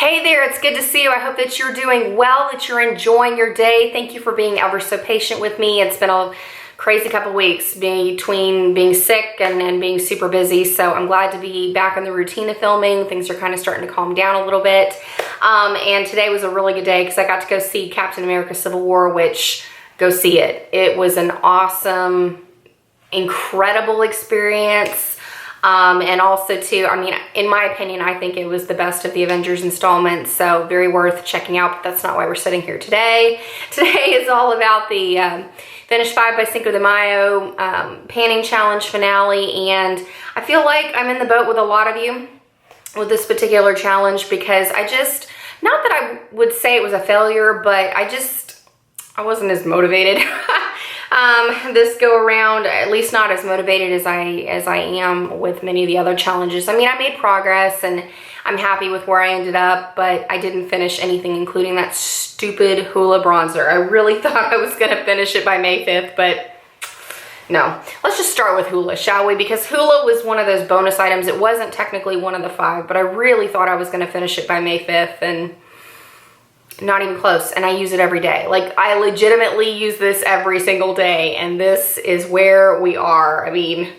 Hey there, it's good to see you. I hope that you're doing well, that you're enjoying your day. Thank you for being ever so patient with me. It's been a crazy couple weeks between being sick and being super busy, so I'm glad to be back in the routine of filming. Things are kind of starting to calm down a little bit. And today was a really good day because I got to go see Captain America Civil War, which, go see it. It was an awesome, incredible experience. And also too, I mean, in my opinion, I think it was the best of the Avengers installments, so very worth checking out, but that's not why we're sitting here today. Today is all about the Finish 5 by Cinco de Mayo panning challenge finale, and I feel like I'm in the boat with a lot of you with this particular challenge because I just, not that I would say it was a failure, but I wasn't as motivated. This go around, at least not as motivated as I am with many of the other challenges. I mean, I made progress and I'm happy with where I ended up, but I didn't finish anything, including that stupid Hoola bronzer. I really thought I was gonna finish it by May 5th, but no. Let's just start with Hoola, shall we? Because Hoola was one of those bonus items. It wasn't technically one of the 5, but I really thought I was gonna finish it by May 5th, and not even close. And I use it every day. Like, I legitimately use this every single day, and this is where we are. I mean,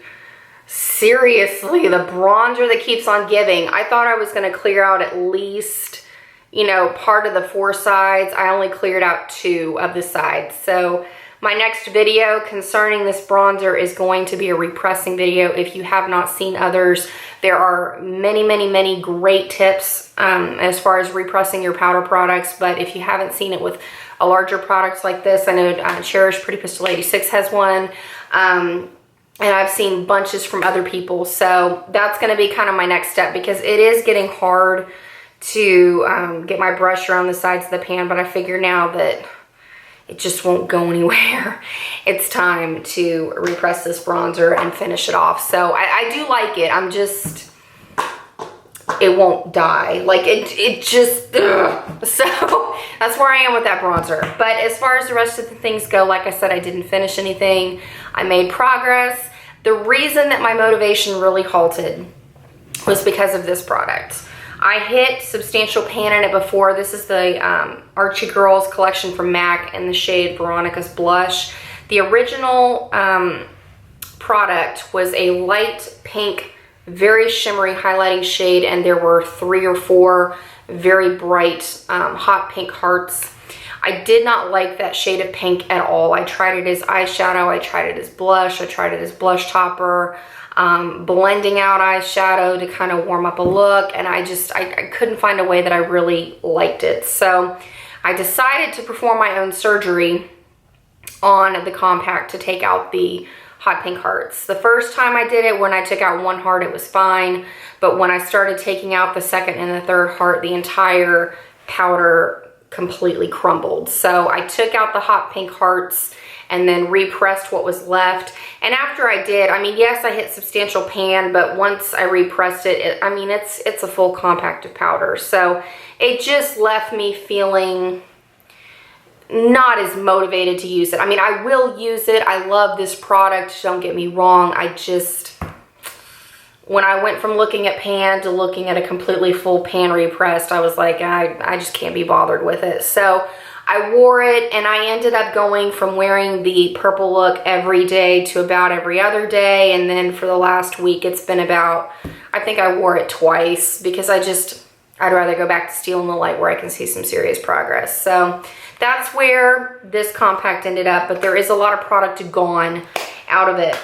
seriously, the bronzer that keeps on giving. I thought I was gonna clear out at least, you know, part of the 4 sides. I only cleared out 2 of the sides. So my next video concerning this bronzer is going to be a repressing video. If you have not seen others, there are many great tips as far as repressing your powder products, but if you haven't seen it with a larger product like this, I know Cherish Pretty Pistol 86 has one, and I've seen bunches from other people, so that's going to be kind of my next step because it is getting hard to get my brush around the sides of the pan, but I figure now that it just won't go anywhere. It's time to repress this bronzer and finish it off. So I do like it. I'm just, it won't die. Like it just, ugh. So that's where I am with that bronzer. But as far as the rest of the things go, like I said, I didn't finish anything. I made progress. The reason that my motivation really halted was because of this product. I hit substantial pan in it before. This is the Archie Girls collection from MAC in the shade Veronica's Blush. The original product was a light pink, very shimmery highlighting shade, and there were 3 or 4 very bright hot pink hearts. I did not like that shade of pink at all. I tried it as eyeshadow, I tried it as blush, I tried it as blush topper. Blending out eyeshadow to kind of warm up a look, and I couldn't find a way that I really liked it. So I decided to perform my own surgery on the compact to take out the hot pink hearts. The first time I did it, when I took out 1 heart, it was fine, but when I started taking out the 2nd and the 3rd heart, the entire powder completely crumbled. So I took out the hot pink hearts and then repressed what was left. And after I did, I mean, yes, I hit substantial pan, but once I repressed it, I mean, it's a full compact of powder. So it just left me feeling not as motivated to use it. I mean, I will use it. I love this product, don't get me wrong. I just, when I went from looking at pan to looking at a completely full pan repressed, I was like, I just can't be bothered with it. So I wore it, and I ended up going from wearing the purple look every day to about every other day, and then for the last week it's been about, I think I wore it twice because I'd rather go back to Steel in the Light where I can see some serious progress. So that's where this compact ended up, but there is a lot of product gone out of it.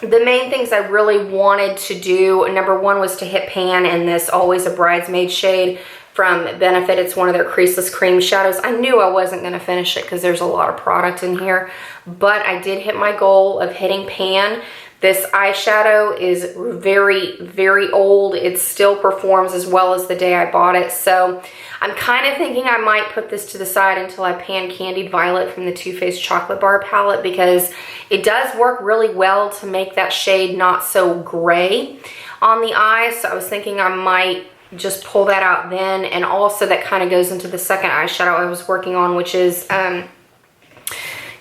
The main things I really wanted to do, number 1 was to hit pan in this Always a Bridesmaid shade from Benefit. It's one of their creaseless cream shadows. I knew I wasn't going to finish it because there's a lot of product in here, but I did hit my goal of hitting pan. This eyeshadow is very old. It still performs as well as the day I bought it, so I'm kind of thinking I might put this to the side until I pan Candied Violet from the Too Faced Chocolate Bar palette, because it does work really well to make that shade not so gray on the eye. So I was thinking I might just pull that out then, and also that kind of goes into the second eyeshadow I was working on, which is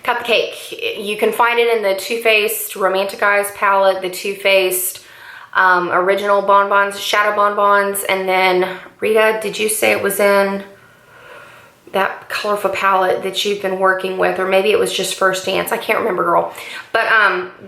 Cupcake. You can find it in the Too Faced Romantic Eyes palette, the Too Faced original bonbons, shadow bonbons. And then Rita, did you say it was in that colorful palette that you've been working with, or maybe it was just First Dance? I can't remember, girl. But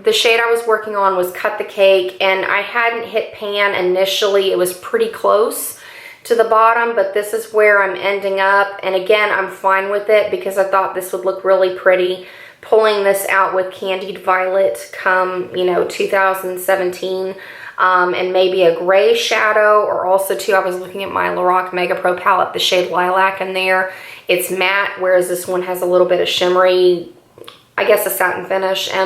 the shade I was working on was Cut the Cake, and I hadn't hit pan initially. It was pretty close to the bottom, but this is where I'm ending up. And again, I'm fine with it because I thought this would look really pretty. Pulling this out with Candied Violet come, 2017. And maybe a gray shadow, or also too, I was looking at my Lorac Mega Pro palette, the shade Lilac in there. It's matte, whereas this one has a little bit of shimmery, I guess a satin finish. I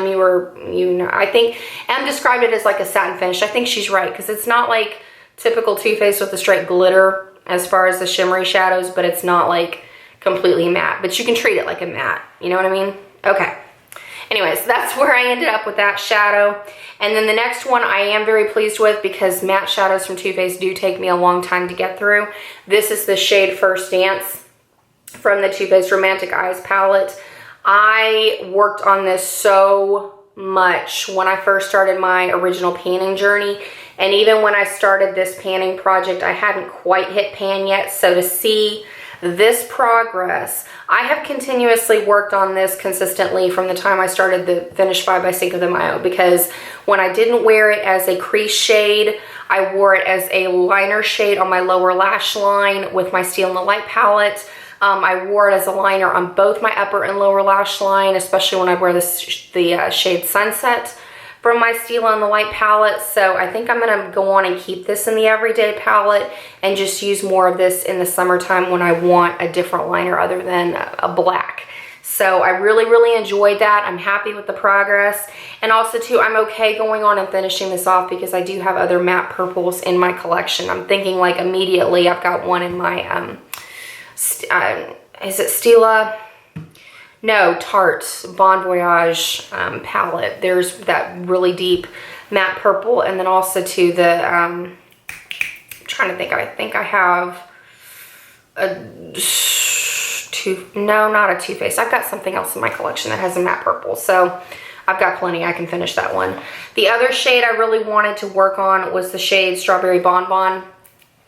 think Em described it as like a satin finish. I think she's right, because it's not like typical Too Faced with the straight glitter as far as the shimmery shadows, but it's not like completely matte, but you can treat it like a matte, you know what I mean? Okay. Anyways, that's where I ended up with that shadow. And then the next one I am very pleased with, because matte shadows from Too Faced do take me a long time to get through. This is the shade First Dance from the Too Faced Romantic Eyes palette. I worked on this so much when I first started my original panning journey. And even when I started this panning project, I hadn't quite hit pan yet. So to see this progress, I have continuously worked on this consistently from the time I started the Finish 5 by Cinco de Mayo, because when I didn't wear it as a crease shade, I wore it as a liner shade on my lower lash line with my Steel in the Light palette. I wore it as a liner on both my upper and lower lash line, especially when I wear the shade Sunset from my Stila in the Light palette. So I think I'm going to go on and keep this in the Everyday palette and just use more of this in the summertime when I want a different liner other than a black. So I really, really enjoyed that. I'm happy with the progress. And also too, I'm okay going on and finishing this off because I do have other matte purples in my collection. I'm thinking like immediately I've got one in my, is it Stila? No, Tarte Bon Voyage palette. There's that really deep matte purple, and then also to the, I'm trying to think, I think I have not a Too Faced. I've got something else in my collection that has a matte purple, so I've got plenty. I can finish that one. The other shade I really wanted to work on was the shade Strawberry Bonbon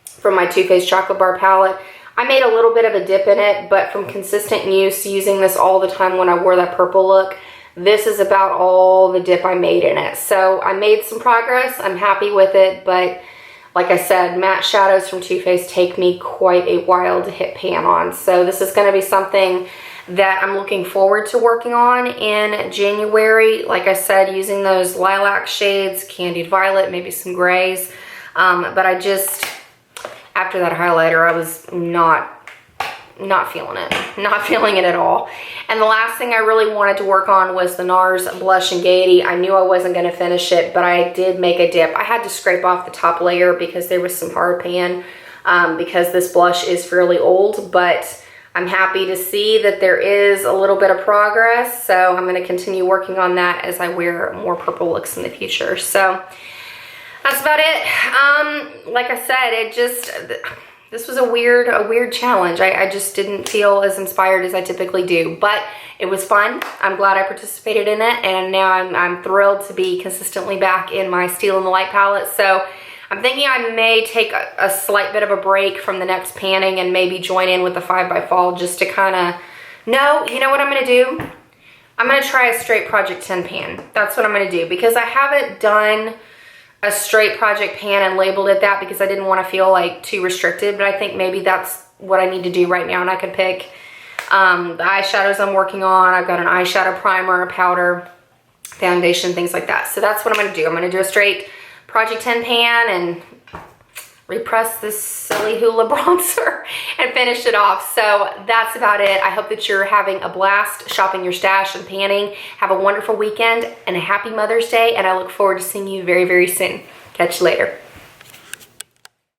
from my Too Faced Chocolate Bar palette. I made a little bit of a dip in it, but from consistent use, using this all the time when I wore that purple look, this is about all the dip I made in it. So I made some progress. I'm happy with it, but like I said, matte shadows from Too Faced take me quite a while to hit pan on. So this is going to be something that I'm looking forward to working on in January. Like I said, using those lilac shades, Candied Violet, maybe some grays. But I just, after that highlighter, I was not feeling it. Not feeling it at all. And the last thing I really wanted to work on was the NARS Blush and Gaiety. I knew I wasn't going to finish it, but I did make a dip. I had to scrape off the top layer because there was some hard pan, because this blush is fairly old, but I'm happy to see that there is a little bit of progress. So I'm going to continue working on that as I wear more purple looks in the future. So that's about it. Like I said, this was a weird challenge. I just didn't feel as inspired as I typically do, but it was fun. I'm glad I participated in it, and now I'm thrilled to be consistently back in my Steel in the Light palette. So I'm thinking I may take a slight bit of a break from the next panning and maybe join in with the 5 by Fall just to kind of, no, you know what I'm going to do? I'm going to try a straight Project 10 pan. That's what I'm going to do, because I haven't done a straight project pan and labeled it that because I didn't want to feel like too restricted, but I think maybe that's what I need to do right now. And I could pick the eyeshadows I'm working on. I've got an eyeshadow primer, a powder, foundation, things like that. So that's what I'm going to do. I'm going to do a straight Project 10 pan and repress this silly Hoola bronzer and finish it off. So that's about it. I hope that you're having a blast shopping your stash and panning. Have a wonderful weekend and a happy Mother's Day, and I look forward to seeing you very, very soon. Catch you later.